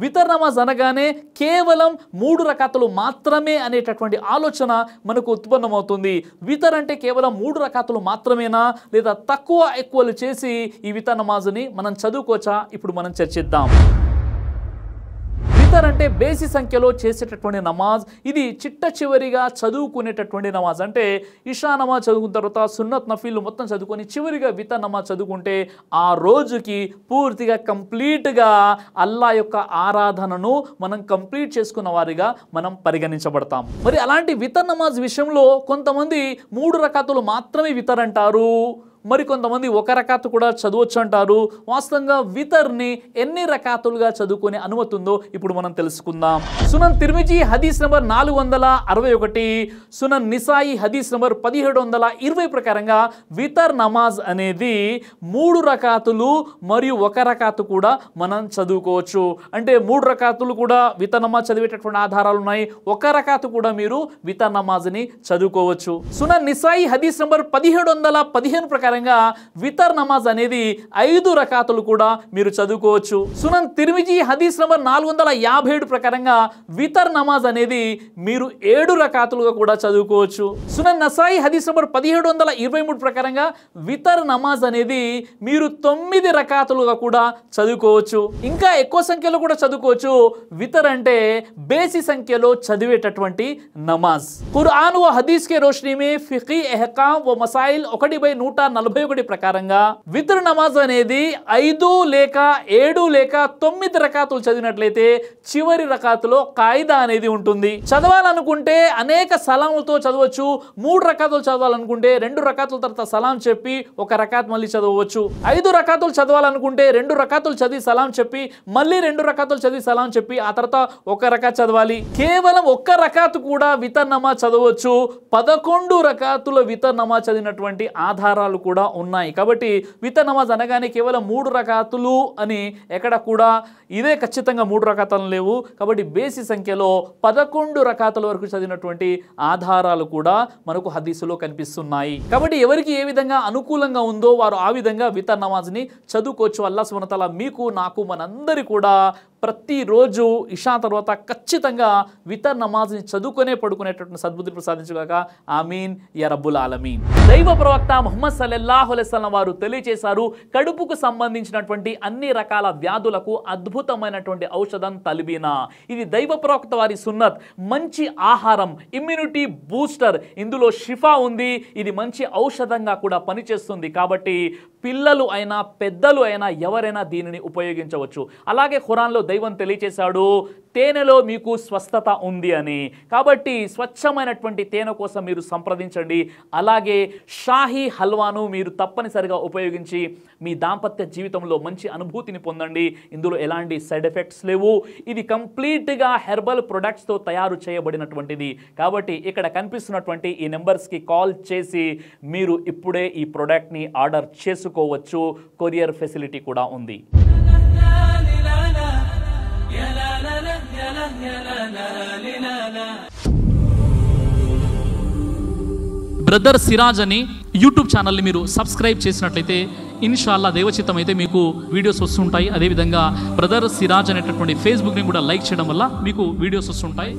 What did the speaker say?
వితర్ నమాజ్ అనగానే కేవలం 3 రకాతులు మాత్రమే అనేటటువంటి ఆలోచన మనకు ఉత్పన్నమవుతుంది. వితర్ అంటే కేవలం 3 రకాతులు మాత్రమేనా, లేదా తక్కువ ఎక్కువలు చేసి ఈ వితర్ నమాజ్ని మనం చదువుకోవచ్చా? ఇప్పుడు మనం చర్చిద్దాం. వితర్ అంటే బేసి సంఖ్యలో చేసేటటువంటి నమాజ్. ఇది చిట్ట చివరిగా చదువుకునేటటువంటి నమాజ్. అంటే ఇషా నమాజ్ చదువుకున్న తర్వాత సున్నత్ నఫీలు మొత్తం చదువుకొని చివరిగా వితర్ నమాజ్ చదువుకుంటే ఆ రోజుకి పూర్తిగా కంప్లీట్గా అల్లా యొక్క ఆరాధనను మనం కంప్లీట్ చేసుకున్న వారిగా మనం పరిగణించబడతాం. మరి అలాంటి వితర్ నమాజ్ విషయంలో కొంతమంది 3 రకాతులు మాత్రమే వితర్ అంటారు, మరి కొంతమంది 1 రకాతు కూడా చదవచ్చు అంటారు. వాస్తవంగా వితర్ని ఎన్ని రకాతులుగా చదువుకునే అనుమతి ఉందో ఇప్పుడు మనం తెలుసుకుందాం. సునన్ తిర్మిజీ హదీస్ నంబర్ 461, సునన్ నిసాయి హదీస్ నంబర్ 1720 ప్రకారంగా వితర్ నమాజ్ అనేది 3 రకాతులు మరియు 1 రకాతు కూడా మనం చదువుకోవచ్చు. అంటే 3 రకాతులు కూడా వితర్ నమాజ్ చదివేటటువంటి ఆధారాలు ఉన్నాయి, 1 రకాతు కూడా మీరు వితర్ నమాజ్ని చదువుకోవచ్చు. సునన్ నిసాయి హదీస్ నంబర్ 1715 ప్రకారం వితర్ నమాజ్ అనేది 5 రకాతులు కూడా మీరు చదువుకోవచ్చు. సునన్ తిర్మిజీ హదీస్ నంబర్ 457 ప్రకారంగా వితర్ నమాజ్ అనేది మీరు 7 రకాతులుగా కూడా చదువుకోవచ్చు. సునన్ నసాయి హదీస్ నంబర్ 1723 ప్రకారంగా వితర్ నమాజ్ అనేది మీరు 9 రకాతులుగా కూడా చదువుకోవచ్చు. ఇంకా ఎక్కువ సంఖ్యలో కూడా చదువుకోవచ్చు. వితర్ అంటే బేసి సంఖ్యలో చదివేటటువంటి నమాజ్. ఖురాన్ వ హదీస్ కే రోషనీ మే ఫిఖీ అహకాం వ మసాయిల్ 1/141 ప్రకారంగా వితర్ నమాజ్ అనేది 5 లేక 7 లేక 9 రకాతులు చదివినట్లయితే చివరి రకాతులో కాయిదా అనేది ఉంటుంది. చదవాలనుకుంటే అనేక సలాములతో చదవచ్చు. 3 రకాతులు చదవాలనుకుంటే 2 రకాతుల తర్వాత సలాం చెప్పి 1 రకాత్ మళ్ళీ చదవచ్చు. 5 రకాతులు చదవాలనుకుంటే 2 రకాతులు చదివి సలాం చెప్పి మళ్ళీ 2 రకాతులు చదివి సలాం చెప్పి ఆ తర్వాత 1 రకాత్ చదవాలి. కేవలం 1 రకాతు కూడా వితర్ నమాజ్ చదవచ్చు. 11 రకాతుల వితర్ నమాజ్ చదివినటువంటి ఆధారాలు కూడా ఉన్నాయి. కాబట్టి వితర్ నమాజ్ అనగానే కేవలం 3 రకాతులు అని ఎక్కడ కూడా ఇదే ఖచ్చితంగా 3 రకాతులు లేవు. కాబట్టి బేసి సంఖ్యలో 11 రకాతుల వరకు చదివినటువంటి ఆధారాలు కూడా మనకు హదీసులో కనిపిస్తున్నాయి. కాబట్టి ఎవరికి ఏ విధంగా అనుకూలంగా ఉందో వారు ఆ విధంగా వితర్ నమాజ్ని చదువుకోవచ్చు. అల్లాహ్ సుబ్హానహు వ తఆలా మీకు, నాకు, మనందరి కూడా ప్రతిరోజు ఇషా తర్వాత ఖచ్చితంగా వితర్ నమాజ్ని చదువుకునే పడుకునేటటువంటి సద్బుద్ధి ప్రసాదించుగాక. ఆమీన్ యా రబ్బుల్ ఆలమీన్. దైవ ప్రవక్త ముహమ్మద్ సల్లల్లాహు అలైహి వసల్లం వారు తెలియజేశారు, కడుపుకు సంబంధించినటువంటి అన్ని రకాల వ్యాధులకు అద్భుతమైనటువంటి ఔషధం తల్బీనా. ఇది దైవ ప్రవక్త వారి సున్నత్. మంచి ఆహారం, ఇమ్యూనిటీ బూస్టర్, ఇందులో షిఫా ఉంది. ఇది మంచి ఔషధంగా కూడా పనిచేస్తుంది. కాబట్టి పిల్లలు అయినా పెద్దలు అయినా ఎవరైనా దీనిని ఉపయోగించవచ్చు. అలాగే ఖురాన్లో దైవం తెలియజేశాడు, తేనెలో మీకు స్వస్థత ఉంది అని. కాబట్టి స్వచ్ఛమైనటువంటి తేనె కోసం మీరు సంప్రదించండి. అలాగే షాహీ హల్వాను మీరు తప్పనిసరిగా ఉపయోగించి మీ దాంపత్య జీవితంలో మంచి అనుభూతిని పొందండి. ఇందులో ఎలాంటి సైడ్ ఎఫెక్ట్స్ లేవు. ఇది కంప్లీట్గా హెర్బల్ ప్రొడక్ట్స్తో తయారు చేయబడినటువంటిది. కాబట్టి ఇక్కడ కనిపిస్తున్నటువంటి ఈ నెంబర్స్కి కాల్ చేసి మీరు ఇప్పుడే ఈ ప్రోడక్ట్ని ఆర్డర్ చేసుకోవచ్చు. కొరియర్ ఫెసిలిటీ కూడా ఉంది. బ్రదర్ సిరాజ్ అని యూట్యూబ్ ఛానల్ని మీరు సబ్స్క్రైబ్ చేసినట్లయితే ఇన్షాల్లా దేవచిత్తం అయితే మీకు వీడియోస్ వస్తుంటాయి. అదేవిధంగా బ్రదర్ సిరాజ్ అనేటటువంటి ఫేస్బుక్ని కూడా లైక్ చేయడం వల్ల మీకు వీడియోస్ వస్తుంటాయి.